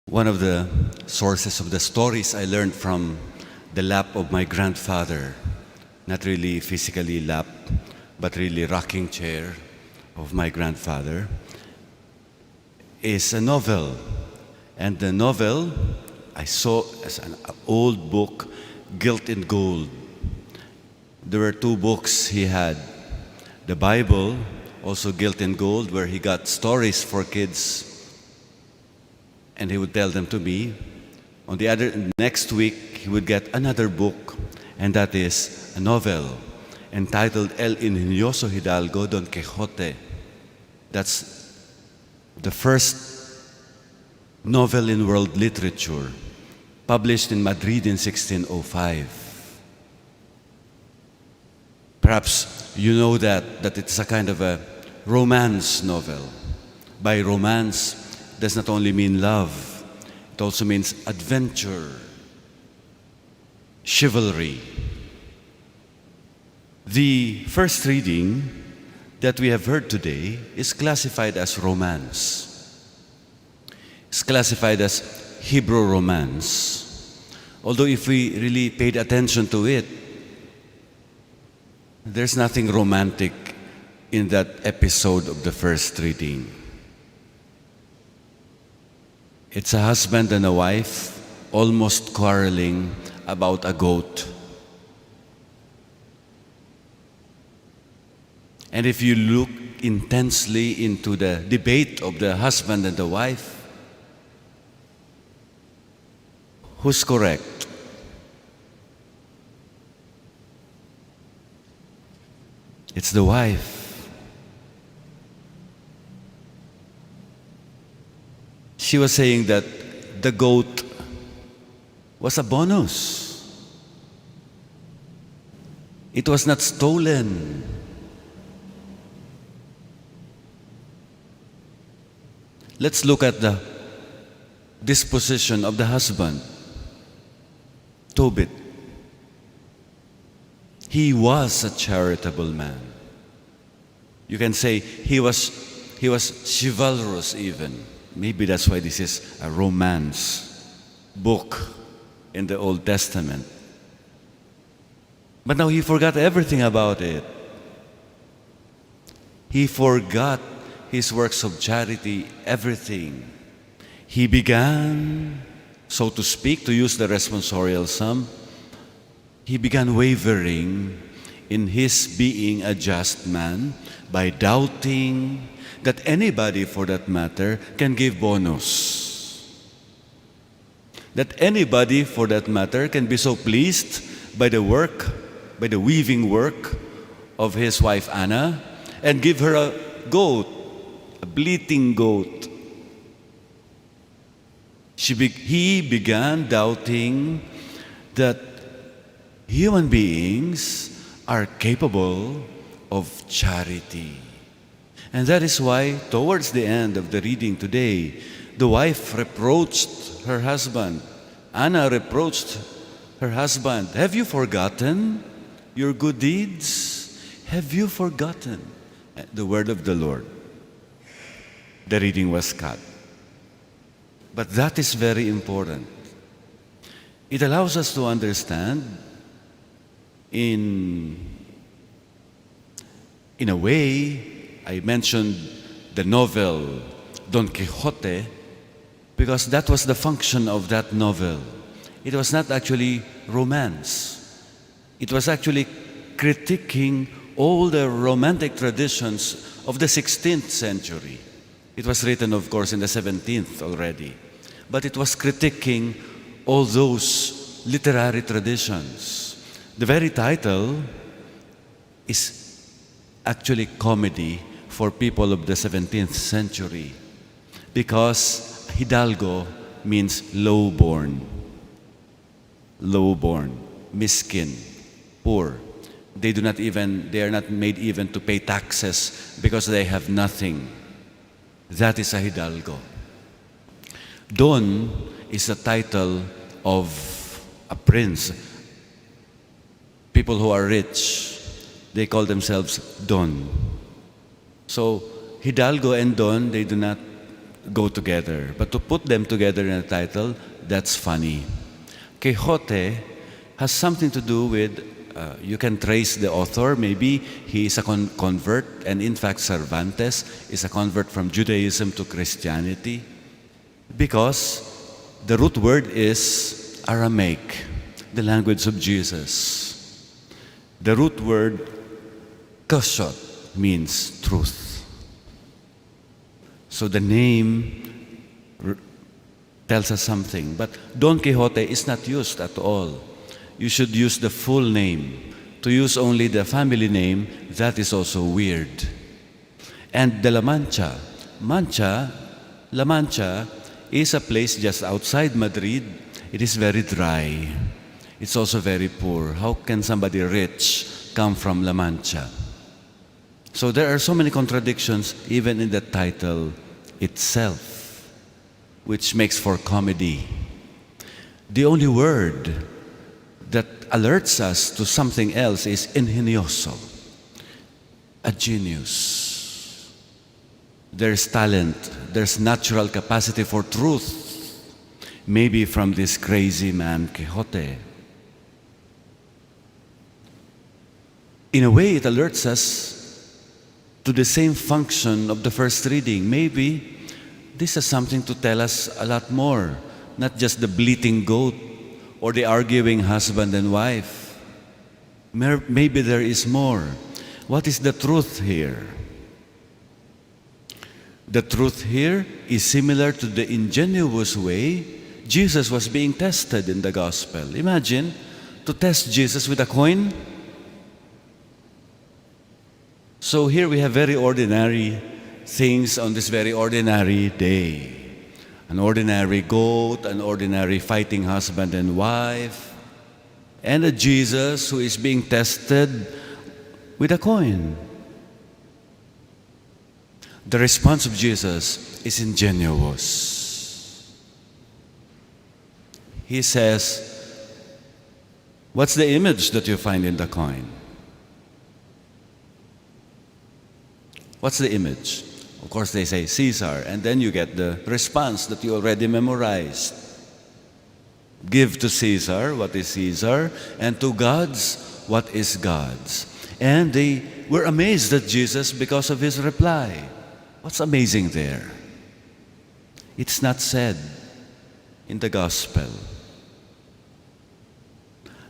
One of the sources of the stories I learned from the lap of my grandfather, not really physically lap, but really rocking chair of my grandfather, is a novel. And the novel I saw as an old book, Gilt in Gold. There were two books he had. The Bible, also gilt in gold, where he got stories for kids, and he would tell them to me. On the other, next week, he would get another book, and that is a novel entitled El Ingenioso Hidalgo, Don Quixote. That's the first novel in world literature, published in Madrid in 1605. Perhaps you know that it's a kind of a romance novel. By romance, does not only mean love, it also means adventure, chivalry. The first reading that we have heard today is classified as romance. It's classified as Hebrew romance. Although if we really paid attention to it, there's nothing romantic in that episode of the first reading. It's a husband and a wife almost quarreling about a goat. And if you look intensely into the debate of the husband and the wife, who's correct? It's the wife. She was saying that the goat was a bonus. It was not stolen. Let's look at the disposition of the husband, Tobit. He was a charitable man. You can say he was chivalrous even. Maybe that's why this is a romance book in the Old Testament. But now he forgot everything about it. He forgot his works of charity, everything. He began, so to speak, to use the responsorial psalm, he began wavering in his being a just man by doubting that anybody, for that matter, can give bonus. That anybody, for that matter, can be so pleased by the work, by the weaving work of his wife Anna, and give her a goat, a bleating goat. He began doubting that human beings are capable of charity. And that is why, towards the end of the reading today, the wife reproached her husband. Anna reproached her husband. Have you forgotten your good deeds? Have you forgotten the word of the Lord? The reading was cut. But that is very important. It allows us to understand in a way. I mentioned the novel Don Quixote because that was the function of that novel. It was not actually romance. It was actually critiquing all the romantic traditions of the 16th century. It was written, of course, in the 17th already. But it was critiquing all those literary traditions. The very title is actually comedy for people of the 17th century, because Hidalgo means low-born, miskin, poor. They are not made even to pay taxes because they have nothing. That is a Hidalgo. Don is a title of a prince. People who are rich, they call themselves Don. So Hidalgo and Don, they do not go together. But to put them together in a title, that's funny. Quixote has something to do with, you can trace the author. Maybe he is a convert, and in fact Cervantes is a convert from Judaism to Christianity, because the root word is Aramaic, the language of Jesus. The root word 𝐾𝐸𝐴 means truth. So the name tells us something. But Don Quixote is not used at all. You should use the full name. To use only the family name, that is also weird. And de La Mancha. La Mancha is a place just outside Madrid. It is very dry. It's also very poor. How can somebody rich come from La Mancha? So there are so many contradictions even in the title itself, which makes for comedy. The only word that alerts us to something else is ingenioso, a genius. There's talent, there's natural capacity for truth, maybe from this crazy man Quixote. In a way, it alerts us to the same function of the first reading. Maybe this has something to tell us a lot more, not just the bleating goat or the arguing husband and wife. Maybe there is more. What is the truth here? The truth here is similar to the ingenuous way Jesus was being tested in the gospel. Imagine to test Jesus with a coin. So here we have very ordinary things on this very ordinary day. An ordinary goat, an ordinary fighting husband and wife, and a Jesus who is being tested with a coin. The response of Jesus is ingenuous. He says, "What's the image that you find in the coin?" What's the image? Of course, they say Caesar, and then you get the response that you already memorized. Give to Caesar what is Caesar, and to God's what is God's. And they were amazed at Jesus because of his reply. What's amazing there? It's not said in the gospel.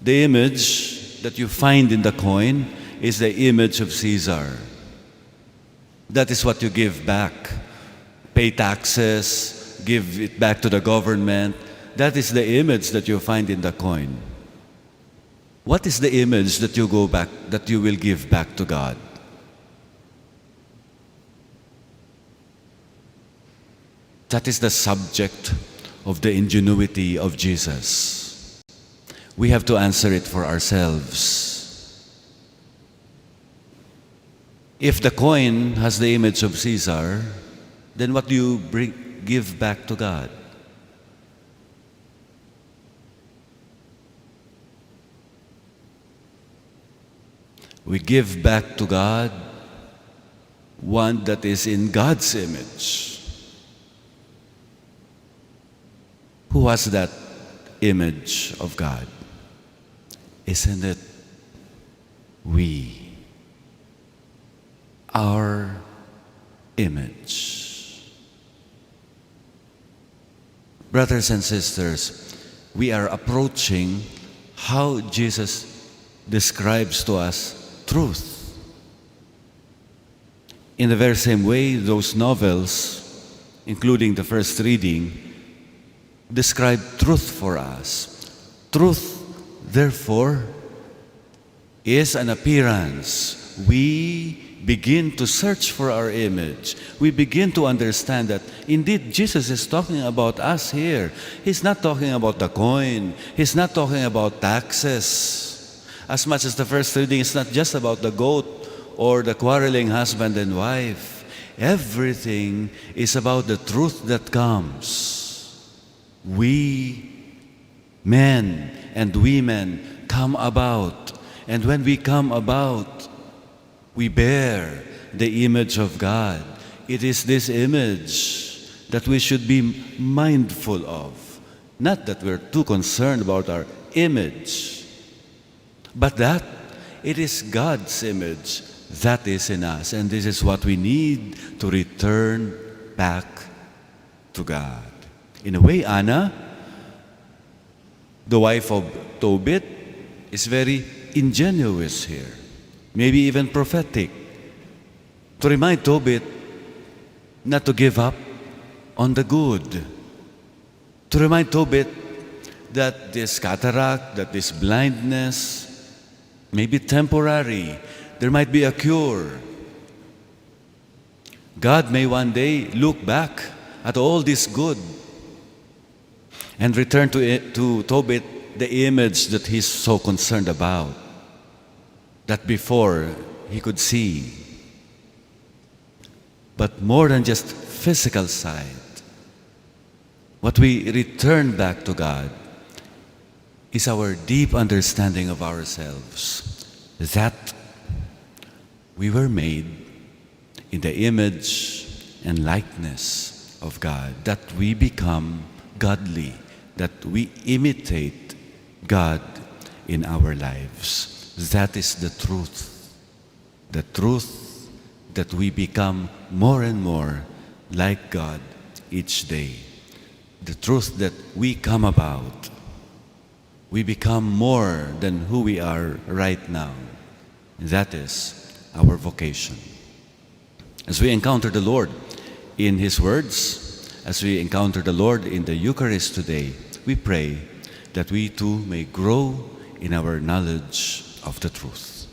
The image that you find in the coin is the image of Caesar. That is what you give back. Pay taxes, give it back to the government. That is the image that you find in the coin. What is the image that you will give back to God? That is the subject of the ingenuity of Jesus. We have to answer it for ourselves. If the coin has the image of Caesar, then what do you give back to God? We give back to God one that is in God's image. Who has that image of God? Isn't it we? Our image. Brothers and sisters, we are approaching how Jesus describes to us truth. In the very same way, those novels, including the first reading, describe truth for us. Truth, therefore, is an appearance. We begin to search for our image. We begin to understand that indeed Jesus is talking about us here. He's not talking about the coin. He's not talking about taxes. As much as the first reading is not just about the goat or the quarreling husband and wife. Everything is about the truth that comes. We, men and women, come about. And when we come about, we bear the image of God. It is this image that we should be mindful of. Not that we're too concerned about our image, but that it is God's image that is in us. And this is what we need to return back to God. In a way, Anna, the wife of Tobit, is very ingenuous here, maybe even prophetic, to remind Tobit not to give up on the good, to remind Tobit that this cataract, that this blindness may be temporary. There might be a cure. God may one day look back at all this good and return to Tobit the image that he's so concerned about, that before he could see. But more than just physical sight, what we return back to God is our deep understanding of ourselves, that we were made in the image and likeness of God, that we become godly, that we imitate God in our lives. That is the truth that we become more and more like God each day. The truth that we come about, we become more than who we are right now. That is our vocation. As we encounter the Lord in His words, as we encounter the Lord in the Eucharist today, we pray that we too may grow in our knowledge of the truth.